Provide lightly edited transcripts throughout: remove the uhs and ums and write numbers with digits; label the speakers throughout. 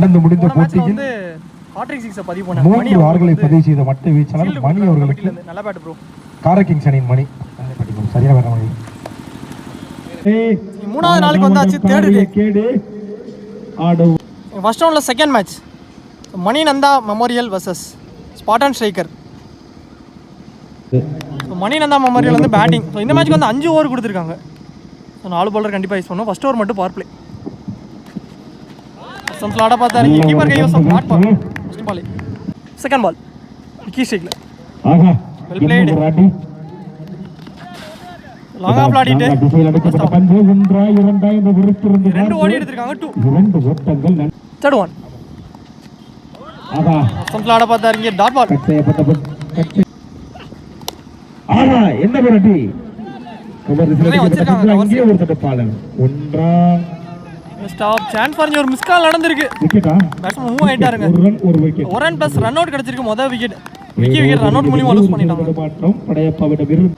Speaker 1: நடந்து முடிந்த போட்டியில்
Speaker 2: ஹாட்ரிக் 6 பதிவு பண்ண மணி
Speaker 1: 3 ஆர்களை பதிவு செய்த மட்ட வீச்சாளர் மணி அவர்களுக்கு
Speaker 2: நல்ல பேட் ப்ரோ.
Speaker 1: காரை கிங்ஸ் அணியின் மணி சரியா வர மணி.
Speaker 2: மூணாவது நாளுக்கு வந்தாச்சு. தேர்ட் டே ஆடு ஃபர்ஸ்ட் ரவுண்ட்ல second match Mani Nanda memorial versus Spartan striker. Mani Nanda memorial வந்து பேட்டிங். ஸோ இந்த மேட்ச்க்கு வந்து 5 ஓவர் கொடுத்துருக்காங்க. ஸோ 4 பவுலர் கண்டிப்பாக யூஸ் பண்ணும். ஃபர்ஸ்ட் ஓவர் மட்டும் பவர் பிளே. சம்ஸ்ல ஆட பார்த்தாரு. கீப்பர் கைவசம் bat ball. First ball. Second ball Vicky ஸ்ட்ரைக்ல. Well played. லாங் ஆஃப் ஆடிட்டு ரெண்டு ஓடி எடுத்துருக்காங்க. 2 ஓட்டங்கள். தேர்ட் ஒன் சம்ஸ்ல ஆட பார்த்தாரு. இங்கே டாட் பால்.
Speaker 1: என்ன பண்ணி வச்சிருக்காங்க ஒரு தடப்பாளன் ஒன்றா
Speaker 2: ஸ்டாப் சான்ஸ் ஃபார் ஒரு மிஸ் கால் நடந்துருக்கு. விக்கெட்டா பேட்ஸ்மேன் மூவ் ஆயிட்டாருங்க. ஒரு விக்கெட். ஒரு ரன் பிளஸ் ரன் அவுட் கிடைச்சிருக்கு. முதல் விக்கெட் விக்கெட் ரன் அவுட் மூலமா லூஸ் பண்ணிட்டாங்க. மாற்றம் படையப்பாவிட விருது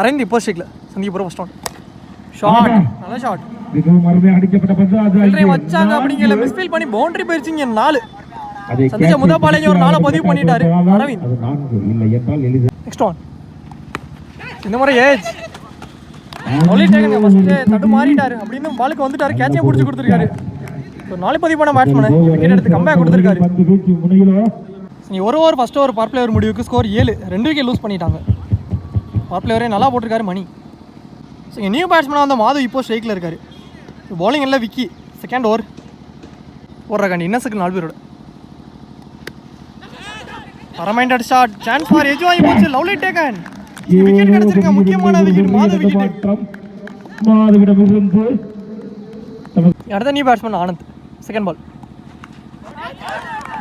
Speaker 2: அரவிந்த் இப்போ ஸ்ட்ரைக்ல சந்திக்கப்புறம் ஃபர்ஸ்ட் ஒன் ஷாட். நல்ல ஷாட். மிகவும் அருமையா அடிக்கப்பட்ட பந்து. அது வச்சாங்க அப்படிங்கல மிஸ்ஃபீல் பண்ணி பவுண்டரி போயிருச்சுங்க. 4 சந்திச்ச முதல் பாலே ஒரு 4 பதிவு பண்ணிட்டாரு அரவிந்த். அது 4 இல்லை என்றால் எளிது. நெக்ஸ்ட் ஒன் இந்த முறை ஏஜ் சொல்லிட்டேங்க. ஃபர்ஸ்ட் தடு மாறிட்டாரு அப்படின்னு பாலுக்கு வந்துட்டாரு. கேட்சே பிடிச்சி கொடுத்துருக்காரு. ஸோ 4 பதிவு பண்ண பேட்ஸ்மேன் விக்கெட் எடுத்து கம்பேக் கொடுத்துருக்காரு. நீ ஒரு over first over power player முடிவுக்கு ஸ்கோர் 7. 2 விக்கெட் லூஸ் பண்ணிட்டாங்க. பவர் பிளேயரே நல்லா போட்டிருக்காரு மணி. ஸோ இங்கே நியூ பேட்ஸ்மேனாக வந்த மாது இப்போ ஸ்ட்ரைக்கில் இருக்காரு. பவுலிங் எல்லாம் விக்கி செகண்ட் ஓவர் போடுறாங்க. இன்னஸுக்கு 4 பேரோட அரமைண்டட் ஷாட். சான்ஸ் ஃபார் எஜ் வாங்கி போச்சு. Lovely taken. விக்கெட் கிடைச்சிருக்க முக்கியமான விக்கெட் மாது விக்கெட். அடுத்த new batsman Anand. Second ball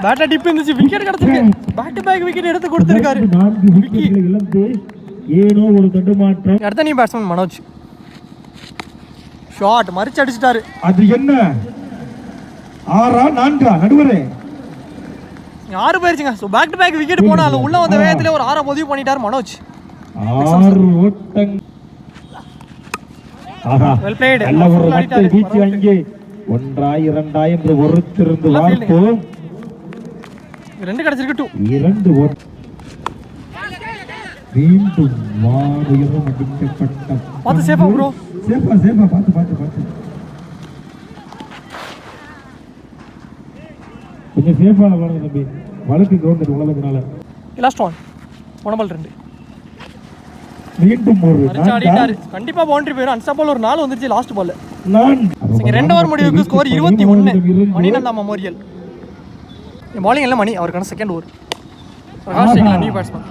Speaker 2: பேட்ல டிப் இருந்துச்சு. விக்கெட் கிடைச்சிருக்கு. பேக் டு பேக் விக்கெட் எடுத்து கொடுத்திருக்காரு விக்கி. ஏனோ ஒரு தடுமாற்றம். அடுத்த நியூ பேட்ஸ்மேன் மனோஜ். ஷாட் மரிச்சு அடிச்சிட்டாரு.
Speaker 1: அது என்ன 6 4 நடுவரே
Speaker 2: 6 போயிருச்சுங்க. So back to back wicket போனாலும் உள்ள வந்த வேகத்திலே ஒரு 6 பதிவு பண்ணிட்டார் மனோஜ்.
Speaker 1: 6 ஓட்டம்.
Speaker 2: Well plate.
Speaker 1: நல்ல ஒரு மட்டை வீச்சு அங்கே 1 2 என்று ஒருத்திருந்து பார்ப்போம்.
Speaker 2: 2 கிடைச்சிருக்கு.
Speaker 1: 2 ஓட்டம். மீண்டும் வாரியம் அடிக்கப்பட்ட
Speaker 2: பாத்து சேஃபா ப்ரோ.
Speaker 1: சேஃபா பாத்து கொஞ்சம் சேஃபான பாருங்க தம்பி. வலக்கு கிரவுண்ட் உலகத்தினால
Speaker 2: லாஸ்ட் ஒன் போனபால் 2.
Speaker 1: மீண்டும் ஒரு
Speaker 2: அடிச்சாடிட்டாரு. கண்டிப்பா பவுண்டரி போயிடும். அன்ஸ்டாப்பல் ஒரு 4 வந்துருச்சு லாஸ்ட் பால்ல. இங்க 2 ஓவர் முடிவுக்கு ஸ்கோர் 21. மணிநந்தா மெமோரியல். பவுலிங் எல்லாம் மணி அவருக்கான second over. Prakash Singh new batsman.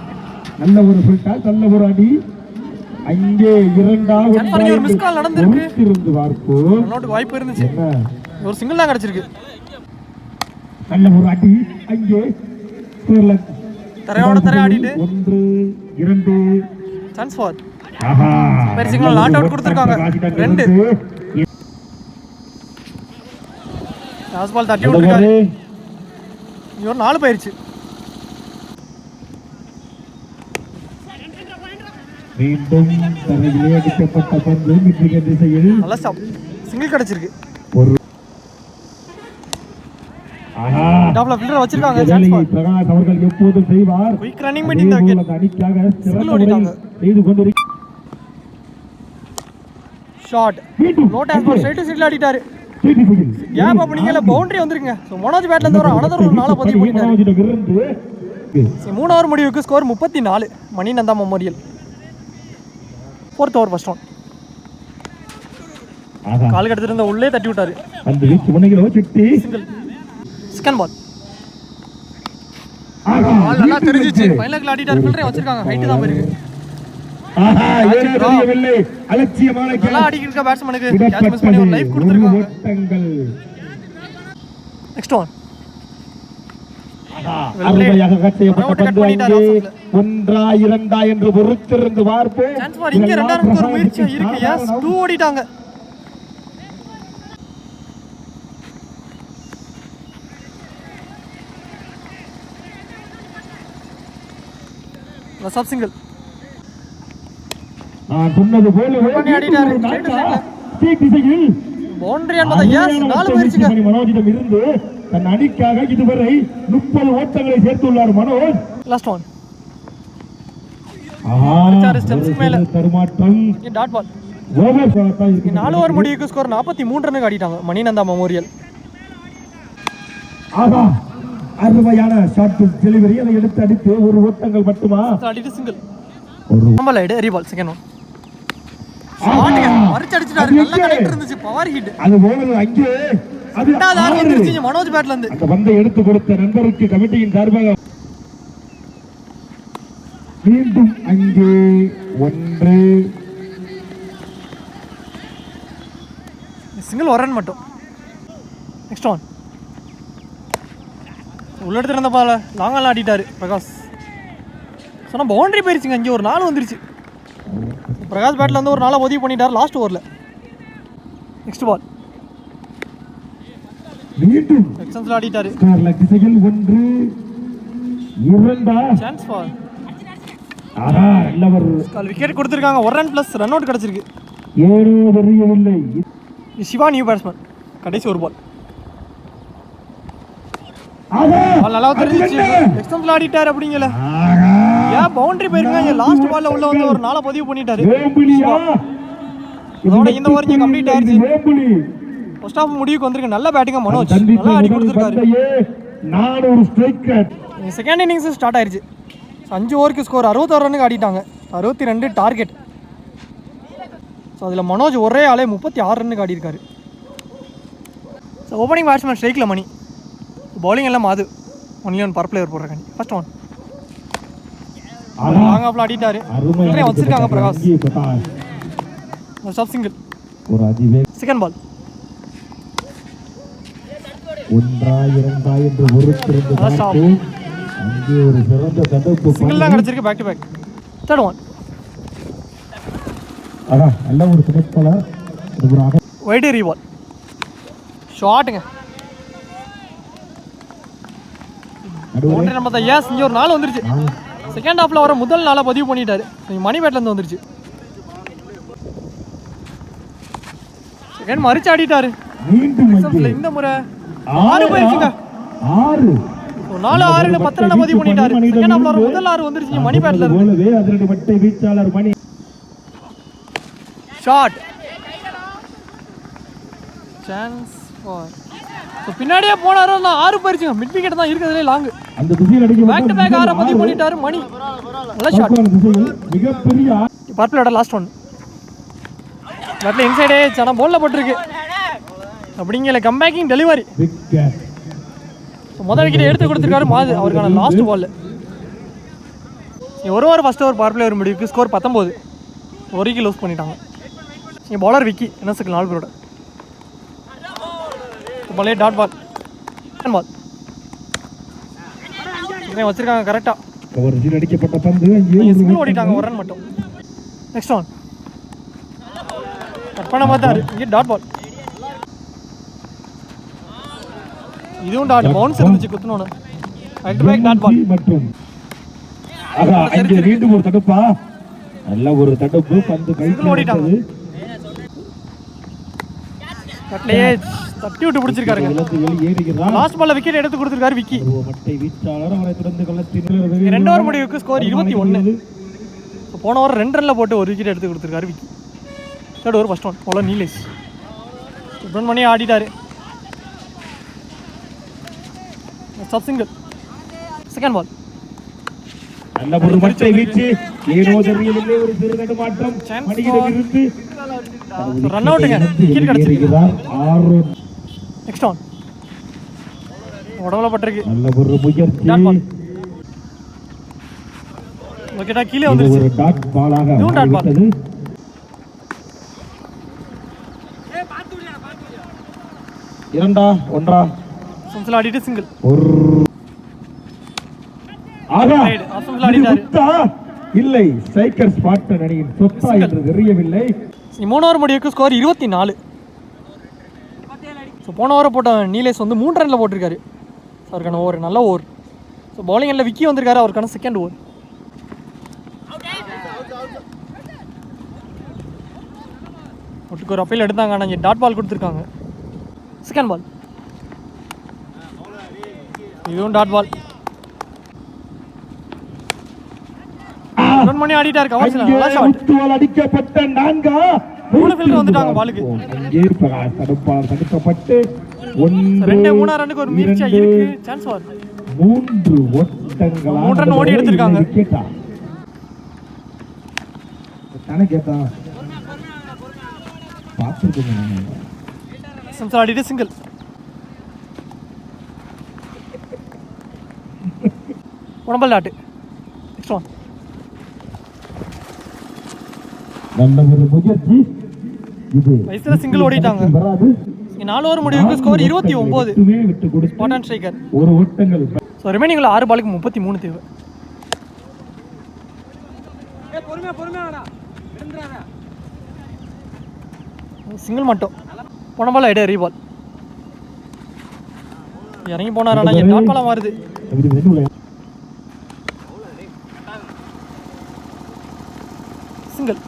Speaker 1: நல்ல ஒரு ஃபுல் டாஸ். நல்ல ஒரு அடி. அங்கே இரண்டாவது
Speaker 2: ஒரு மிஸ் கால் நடந்துருக்கு.
Speaker 1: இருந்து பார்ப்போம்.
Speaker 2: ரன்அவுட்க்கு வாய்ப்பு இருந்துச்சு. ஒரு சிங்கிள் தான் கிடைச்சிருக்கு.
Speaker 1: நல்ல ஒரு அடி. அங்கே
Speaker 2: தரையோட தரை ஆடிட்டு
Speaker 1: 1 2
Speaker 2: சான்ஸ் ஃபார் பெரிய சிங்கிள் நாட் அவுட் கொடுத்திருக்காங்க. 2 லாஸ்ட் பால் தட்டி விட்டுருக்காரு. இவர் 4 போயிருச்சு.
Speaker 1: மீண்டும் தரையிலே அடிக்கப்பட்ட பந்து மிட்விக்கெட் திசையில்
Speaker 2: நல்ல ஸ்டாப். சிங்கிள் கிடைச்சிருக்கு.
Speaker 1: ஒரு
Speaker 2: டாப்ல ஃபீல்டர் வச்சிருக்காங்க. சான்ஸ் ஃபார்
Speaker 1: பிரகாஷ் அவர்கள் எப்போதும் செய்வார்.
Speaker 2: குயிக் ரன்னிங் பண்ணி இந்த விக்கெட்
Speaker 1: அணிக்காக சிறந்த ஓடிட்டாங்க. செய்து கொண்டிருக்கிறார். Shot
Speaker 2: low toss ball straight to சைடுல அடிட்டாரு. கேப் அப்படிங்கல பவுண்டரி வந்திருக்குங்க. சோ மனோஜ் பேட்ல இருந்து ஒரு அனதர் ஒரு 4 பதிவு பண்ணிட்டாரு. 3 ஓவர் முடிவுக்கு score 34. Maninanda memorial. 4th over first one கால் எடுத்துட்டு இருந்த உள்ளே தட்டி விட்டாரு.
Speaker 1: அந்த வீச்சு முனையில வச்சிட்டு
Speaker 2: சிங்கிள். செகண்ட் பால் நல்லா தெரிஞ்சிச்சு. ஃபைனல்ல ஆடிட்டார். ஃபீல்டரே வச்சிருக்காங்க. ஹைட் தான் இருக்கு.
Speaker 1: ஏனோ தெரியவில்லை. அலட்சியமான
Speaker 2: நல்லா அடிக்கிற பேட்ஸ்மேனுக்கு கேட்ச் மிஸ் பண்ணி ஒரு லைஃப் கொடுத்திருக்காங்க. நெக்ஸ்ட் ஒன்
Speaker 1: அருமையாக கட் செய்யப்பட்ட பந்து. 1 2 என்று பொறுத்திருந்து பார்ப்போம்.
Speaker 2: சான்ஸ் ஃபார் இங்க 2 ஒரு முயற்சி இருக்கு. எஸ் 2 ஓடிட்டாங்க. Sub single.
Speaker 1: நான் சொன்னது போல
Speaker 2: பண்ணி அடிட்டாரு. ஸ்ட்ரைட் சைடுல
Speaker 1: திசையில்
Speaker 2: பவுண்டரி என்பது எஸ் 4 போயிருச்சுங்க.
Speaker 1: மனோஜிடம் இருந்து தன் அணிக்காக இதுவரை 30 ஓட்டங்களை சேர்த்துள்ளார் மனோஜ்.
Speaker 2: லாஸ்ட் ஒன்
Speaker 1: தருமாற்றம்
Speaker 2: டாட் பால்.
Speaker 1: ஓவர்
Speaker 2: 4 ஓவர் முடிவுக்கு ஸ்கோர் 43 ரன்னுக்கு ஆடிட்டாங்க மணிநந்தா மெமோரியல்.
Speaker 1: ஆஹா, அருமையான ஷாட் டெலிவரி. அதை எடுத்து அடித்து ஒரு ஓட்டங்கள் மட்டுமா
Speaker 2: அடிட்டு சிங்கிள் நம்ம லைட் ரீபால் செகண்ட் ஒன் மறிச்சு அடிச்சிட்டாரு. நல்ல கனெக்ட் இருந்துச்சு, பவர் ஹிட்.
Speaker 1: அது போனது அங்கே அது
Speaker 2: வந்துருச்சு மனோஜ் பேட்ல இருந்து.
Speaker 1: அந்த பந்தை எடுத்து கொடுத்த நண்பருக்கு கமிட்டியின் சார்பாக மீண்டும் அங்கே 1
Speaker 2: சிங்கிள் ஒரு ரன் மட்டும். நெக்ஸ்ட் ஒன் உள்ள எடுத்துட்டு இருந்த பால லாங்கெல்லாம் ஆடிட்டாரு பிரகாஷ். சொன்னா பவுண்டரி போயிருச்சுங்க. அங்கே ஒரு 4 வந்துருச்சு. பிரகாஷ் பேட்ல இருந்து ஒரு 4 உதவி பண்ணிட்டார் லாஸ்ட் ஓவரில். நெக்ஸ்ட் பால்
Speaker 1: மீண்டும்
Speaker 2: எக்ஸன்ஸ்ல ஆடிட்டாரு.
Speaker 1: திசையில் 1 2
Speaker 2: சான்ஸ் ஃபார் விக்கெட் கொடுத்துருக்காங்க. 1 ரன் ப்ளஸ் ரன் அவுட் கிடச்சிருக்கு.
Speaker 1: ஏனோ தெரியவில்லை.
Speaker 2: Shiva new batsman. கடைசி ஒரு பால் நல்லா தெரிஞ்சிச்சு. எக்ஸன்ஸ்ல ஆடிட்டாரு அப்படிங்கல. ஏன் பவுண்டரி போயிருக்காங்க. லாஸ்ட் பால்ல உள்ள வந்து ஒரு 4 பதிவு பண்ணிட்டாரு. இதோட இந்த ஓவர் கம்ப்ளீட் ஆயிருச்சு. ஃபர்ஸ்ட் ஹாஃப் முடிவுக்கு வந்திருக்கு. நல்ல பேட்டிங்கா மனோஜ் நல்லா ஆடி கொடுத்துருக்காரு. செகண்ட் இன்னிங்ஸ் ஸ்டார்ட் ஆயிருச்சு. 5 ஓவருக்கு ஸ்கோர் 61 ரன்னுக்கு ஆடிட்டாங்க. 62 டார்கெட். ஸோ அதில் மனோஜ் ஒரே ஆளே 36 ரன்னுக்கு ஆடிருக்காரு. ஸோ ஓப்பனிங் பேட்ஸ்மேன் ஸ்ட்ரைக்கில் மணி, பவுலிங் எல்லாம் மாது. ஒன்லி ஒன் பர் பிளேயர் போடுறாங்க. ஃபர்ஸ்ட் ஒன் லாங் ஆஃப்ல ஆடிட்டாரு. வச்சிருக்காங்க Prakash. Stop single. Second ball
Speaker 1: 1 2 என்று ஒருத்திருந்து அங்கே ஒரு சிறந்த தடுப்பு
Speaker 2: சிங்கிள் தான் கிடைச்சிருக்கு. Back to back. Third one
Speaker 1: நல்ல ஒரு துணைப்பாளர்.
Speaker 2: வைடு ரீபால் ஷாட்டுங்க. பவுண்டரி நம்ம தான். ஏஸ் இங்கே ஒரு 4 வந்துருச்சு. செகண்ட் ஹாஃப்ல வர முதல் 4 பதிவு பண்ணிட்டாரு. மணி பேட்ல இருந்து வந்துருச்சு. செகண்ட் மறிச்சு ஆடிட்டாரு. இந்த முறை 6 போயிருச்சுங்க. 4 6 10 ரன் பதிவு பண்ணிட்டாரு. செகண்ட் ஹாஃப்ல வர முதல் 6 வந்துருச்சு மணி பேட்ல இருந்து.
Speaker 1: அதிரடி பட்டை வீச்சாளர் Mani.
Speaker 2: Shot chance four. So பின்னாடியே போனாரு. 6 போயிருச்சுங்க. மிட் விக்கெட் தான் இருக்கிறதுலே லாங்.
Speaker 1: அந்த திசையில் அடிக்க
Speaker 2: பேக் டு பேக் 6 பதிவு பண்ணிட்டாரு மணி. நல்ல ஷாட்.
Speaker 1: மிகப்பெரிய
Speaker 2: பர்பிளோட லாஸ்ட் ஒன் பேட்ல இன்சைடே சானா போல்ல போட்டுருக்கு. அப்படிங்கல கம்பேக்கிங் டெலிவரி. முதல் விக்கெட் எடுத்து கொடுத்துருக்காரு மாது அவருக்கான லாஸ்ட் பால். ஒரு over first over power player முடிவுக்கு ஸ்கோர் 19. 1 விக்கெட் லூஸ் பண்ணிட்டாங்க. இங்கே பவுலர் விக்கி என்எஸ்க்கு 4 பேரோட பாலே டாட் பால் பால் வச்சிருக்காங்க கரெக்டா.
Speaker 1: அடிக்கப்பட்ட பந்து
Speaker 2: சிங்கிள் ஓடிட்டாங்க. 1 ரன் மட்டும். நெக்ஸ்ட் ஒன் கட் பண்ண பார்த்தாரு. இங்கே டாட் பால். இதுவும் டாட் பவுன்ஸ் இருந்துச்சு குத்துனோன்னு. Back to back dot ball
Speaker 1: மற்றும் அங்கே மீண்டும் ஒரு தடுப்பா. நல்ல ஒரு தடுப்பு. பந்து கையில்
Speaker 2: ஓடிட்டாங்க. கட்லையே தட்டி விட்டு பிடிச்சிருக்காருங்க. லாஸ்ட் பால்ல விக்கெட் எடுத்து கொடுத்துருக்காரு விக்கி. ரெண்டு ஓவர் முடிவுக்கு ஸ்கோர் 21. போன ஓவர் 2 ரன்ல போட்டு 1 விக்கெட் எடுத்து கொடுத்துருக்காரு Vicky. Third over first one போல நீலேஷ் சுப்ரமணி ஆடிட்டாரு. Stop single. செகண்ட் பால்
Speaker 1: நல்ல ஒரு மட்டை வீச்சு. ஏனோ தெரியவில்லை. ஒரு சிறு தடுமாற்றம். மணியிலிருந்து
Speaker 2: ரன் அவுட்டுங்க. விக்கெட் கிடைச்சிருக்கு. நெக்ஸ்ட் ஒன் உடம்புல பட்டிருக்கு.
Speaker 1: நல்ல ஒரு முயற்சி.
Speaker 2: டாட் பால் விக்கெட்டா கீழே வந்துருச்சு.
Speaker 1: ஒரு டாட் பாலாக
Speaker 2: டாட் பால்.
Speaker 1: இரண்டா ஒன்றா
Speaker 2: சம்சல் ஆடிட்டு சிங்கிள்.
Speaker 1: ஒரு ஆகா
Speaker 2: ஆசம்ல ஆடிட்டாரு.
Speaker 1: இல்லை ஸ்ட்ரைக்கர் ஸ்பாட் அணியின் சொத்தா என்று தெரியவில்லை.
Speaker 2: 3 ஓவர் முடிவுக்கு ஸ்கோர் 24. ஸோ போன ஓவரை போட்ட நீலேஷ் வந்து 3 ரன்ல போட்டிருக்காரு. அவருக்கான ஓவர் நல்ல ஓவர். ஸோ பவுலிங்கில் விக்கி வந்திருக்காரு. அவருக்கான செகண்ட் ஓவர். ஒட்டுக்கு ஒரு அப்பீல் எடுத்தாங்க. ஆனால் இங்கே டாட் பால் கொடுத்துருக்காங்க. செகண்ட் பால் இதுவும் டாட் பால். ரன் பண்ணி ஆடிட்டாரு. கவர் நல்ல ஷாட்.
Speaker 1: முத்துவால் அடிக்கப்பட்ட 4.
Speaker 2: 3 ஃபீல்டர் வந்துட்டாங்க பாலுக்கு.
Speaker 1: அங்கே பிரகாஷ் தடுப்பால் தடுக்கப்பட்டு
Speaker 2: 2 ரன்னுக்கு ஒரு மீர்ச்சா இருக்கு. சான்ஸ் வார்
Speaker 1: 3 ஓட்டங்களா
Speaker 2: 3 ரன் ஓடி எடுத்திருக்காங்க.
Speaker 1: விக்கெட்டா தானே கேட்டா பாத்துக்கோங்க.
Speaker 2: சம்சா அடிட்டு சிங்கிள். உடம்பல் டாட். Next one.
Speaker 1: நல்ல ஒரு முயற்சி. இது
Speaker 2: வயசுல சிங்கிள் ஓடிட்டாங்க.
Speaker 1: வராது.
Speaker 2: 4 ஓவர் முடிவுக்கு ஸ்கோர் 29.
Speaker 1: விட்டு கொடுத்து
Speaker 2: ஸ்பாட் ஸ்ட்ரைக்கர்.
Speaker 1: ஒரு ஓட்டங்கள்.
Speaker 2: ஸோ ரிமைனிங்ல 6 பாலுக்கு 33 தேவை. சிங்கிள் மட்டும். போன பால் ஐடியா ரீபால். இறங்கி போனார். ஆனால் டாட் பாலா மாறுது. சிங்கிள்.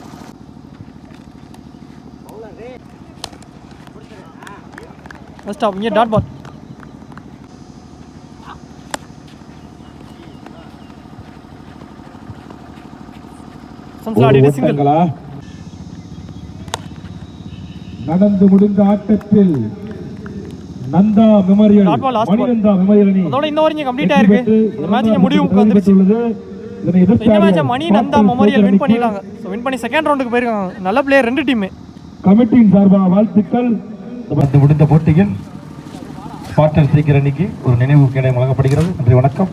Speaker 2: ஃபர்ஸ்ட் ஆஃப் இங்கே டாட் பால். சிங்கிள்.
Speaker 1: நடந்து முடிந்த ஆட்டத்தில் நந்தா மெமோரியல் மணிநந்தா மெமோரியல் அணி
Speaker 2: அதோட இந்த ஓவர் இங்க கம்ப்ளீட் ஆயிருக்கு. இந்த மேட்ச் இங்க முடிவுக்கு வந்துருச்சு. இந்த மேட்சை மணி நந்தா மெமோரியல் வின் பண்ணிட்டாங்க. ஸோ வின் பண்ணி செகண்ட் ரவுண்டுக்கு போயிருக்காங்க. நல்ல பிளேயர் 2 டீம்.
Speaker 1: கமிட்டியின் சார்பாக வாழ்த்துக்கள். முடிந்த போட்டியில் ஸ்பாட்டன் ஸ்ட்ரைக்கர் அணிக்கு ஒரு நினைவு கேடயம் வழங்கப்படுகிறது. நன்றி, வணக்கம்.